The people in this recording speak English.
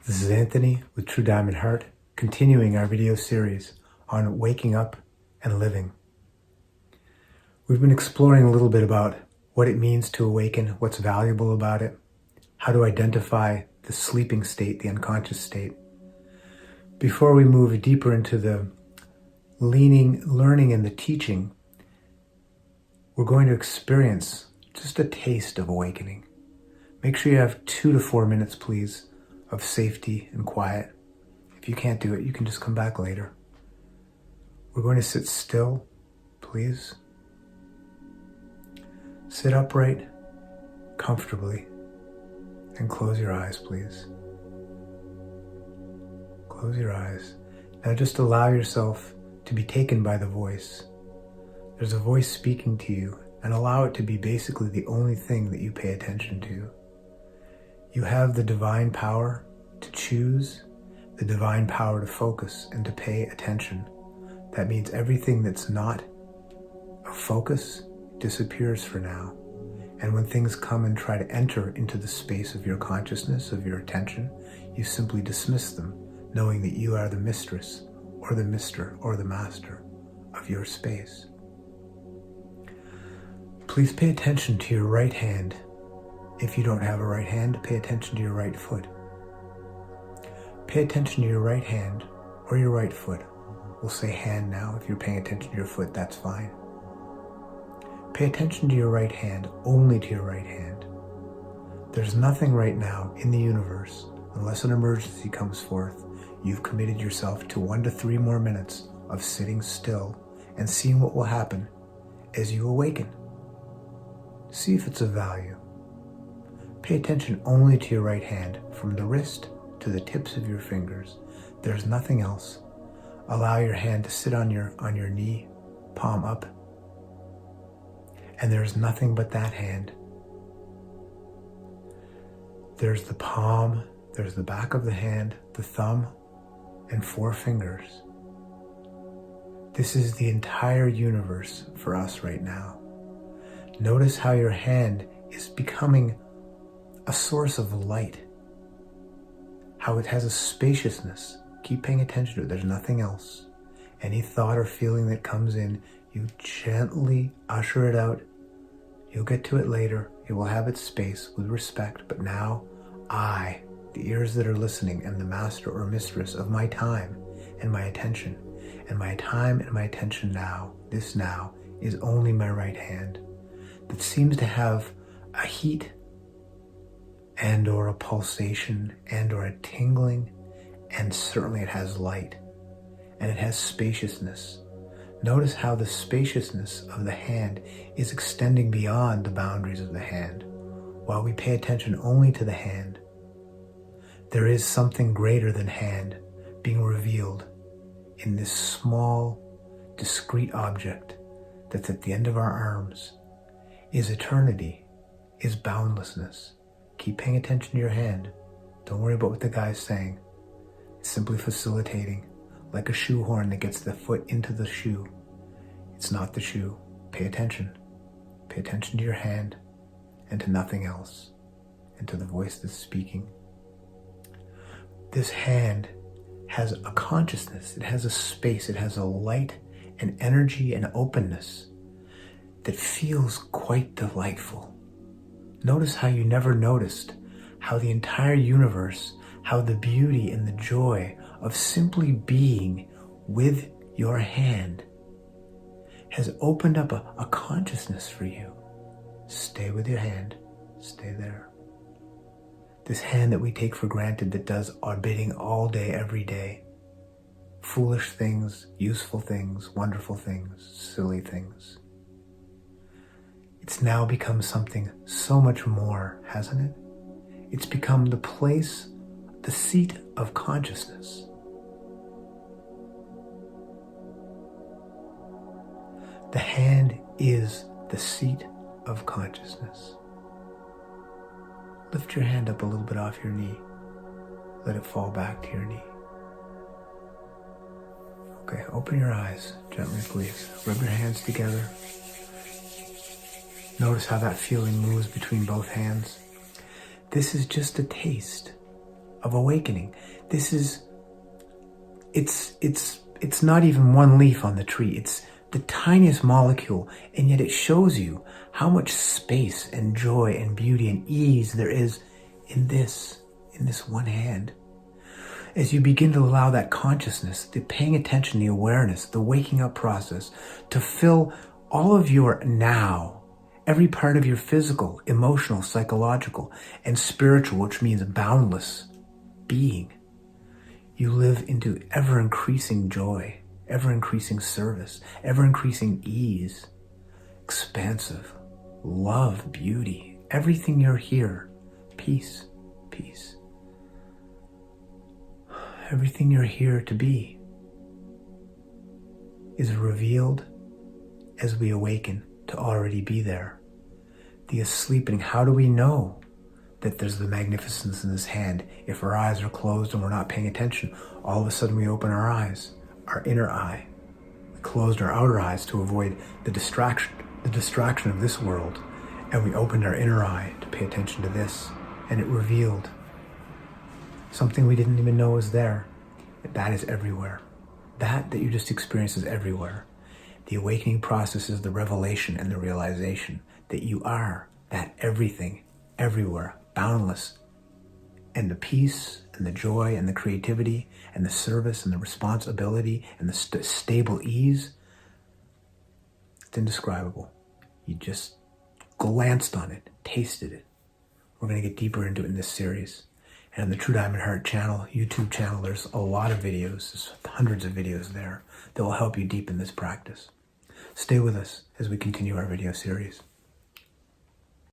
This is Anthony with True Diamond Heart, continuing our video series on waking up and living. We've been exploring a little bit about what it means to awaken, what's valuable about it, how to identify the sleeping state, the unconscious state. Before we move deeper into the learning, and the teaching, we're going to experience just a taste of awakening. Make sure you have 2 to 4 minutes, please, of safety and quiet. If you can't do it, you can just come back later. We're going to sit still, please. Sit upright, comfortably, and close your eyes, please. Close your eyes. Now just allow yourself to be taken by the voice. There's a voice speaking to you, and allow it to be basically the only thing that you pay attention to. You have the divine power to choose, the divine power to focus and to pay attention. That means everything that's not a focus disappears for now. And when things come and try to enter into the space of your consciousness, of your attention, you simply dismiss them, knowing that you are the mistress or the mister or the master of your space. Please pay attention to your right hand. If you don't have a right hand, pay attention to your right foot. Pay attention to your right hand or your right foot. We'll say hand now. If you're paying attention to your foot, that's fine. Pay attention to your right hand, only to your right hand. There's nothing right now in the universe, unless an emergency comes forth. You've committed yourself to 1 to 3 more minutes of sitting still and seeing what will happen as you awaken. See if it's of value. Pay attention only to your right hand, from the wrist to the tips of your fingers. There's nothing else. Allow your hand to sit on your knee, palm up. And there's nothing but that hand. There's the palm, there's the back of the hand, the thumb, and 4 fingers. This is the entire universe for us right now. Notice how your hand is becoming a source of light. How it has a spaciousness. Keep paying attention to it. There's nothing else. Any thought or feeling that comes in, you gently usher it out. You'll get to it later. It will have its space with respect. But now, I, the ears that are listening, am the master or mistress of my time and my attention. And my time and my attention now, this now, is only my right hand that seems to have a heat and or a pulsation and or a tingling, and certainly it has light and it has spaciousness. Notice how the spaciousness of the hand is extending beyond the boundaries of the hand. While we pay attention only to the hand, there is something greater than hand being revealed in this small, discrete object that's at the end of our arms. Is eternity, is boundlessness. Keep paying attention to your hand. Don't worry about what the guy's saying. It's simply facilitating, like a shoehorn that gets the foot into the shoe. It's not the shoe. Pay attention. Pay attention to your hand and to nothing else, and to the voice that's speaking. This hand has a consciousness. It has a space. It has a light and energy and openness that feels quite delightful. Notice how you never noticed how the entire universe, how the beauty and the joy of simply being with your hand has opened up a consciousness for you. Stay with your hand. Stay there. This hand that we take for granted, that does our bidding all day, every day. Foolish things, useful things, wonderful things, silly things. It's now become something so much more, hasn't it? It's become the place, the seat of consciousness. The hand is the seat of consciousness. Lift your hand up a little bit off your knee. Let it fall back to your knee. Okay, open your eyes gently, please. Rub your hands together. Notice how that feeling moves between both hands. This is just a taste of awakening. This is, it's not even one leaf on the tree. It's the tiniest molecule, and yet it shows you how much space and joy and beauty and ease there is in this one hand. As you begin to allow that consciousness, the paying attention, the awareness, the waking up process to fill all of your now, every part of your physical, emotional, psychological, and spiritual, which means boundless being, you live into ever-increasing joy, ever-increasing service, ever-increasing ease, expansive love, beauty, everything you're here, peace, peace. Everything you're here to be is revealed as we awaken to already be there. The ensleepening, how do we know that there's the magnificence in this hand? If our eyes are closed and we're not paying attention, all of a sudden we open our eyes, our inner eye. We closed our outer eyes to avoid the distraction of this world, and we opened our inner eye to pay attention to this, and it revealed something we didn't even know was there. That is everywhere. That you just experienced is everywhere. The awakening process is the revelation and the realization that you are that everything, everywhere, boundless. And the peace and the joy and the creativity and the service and the responsibility and the stable ease, it's indescribable. You just glanced on it, tasted it. We're going to get deeper into it in this series. And on the True Diamond Heart channel, YouTube channel, there's a lot of videos, there's hundreds of videos there that will help you deepen this practice. Stay with us as we continue our video series.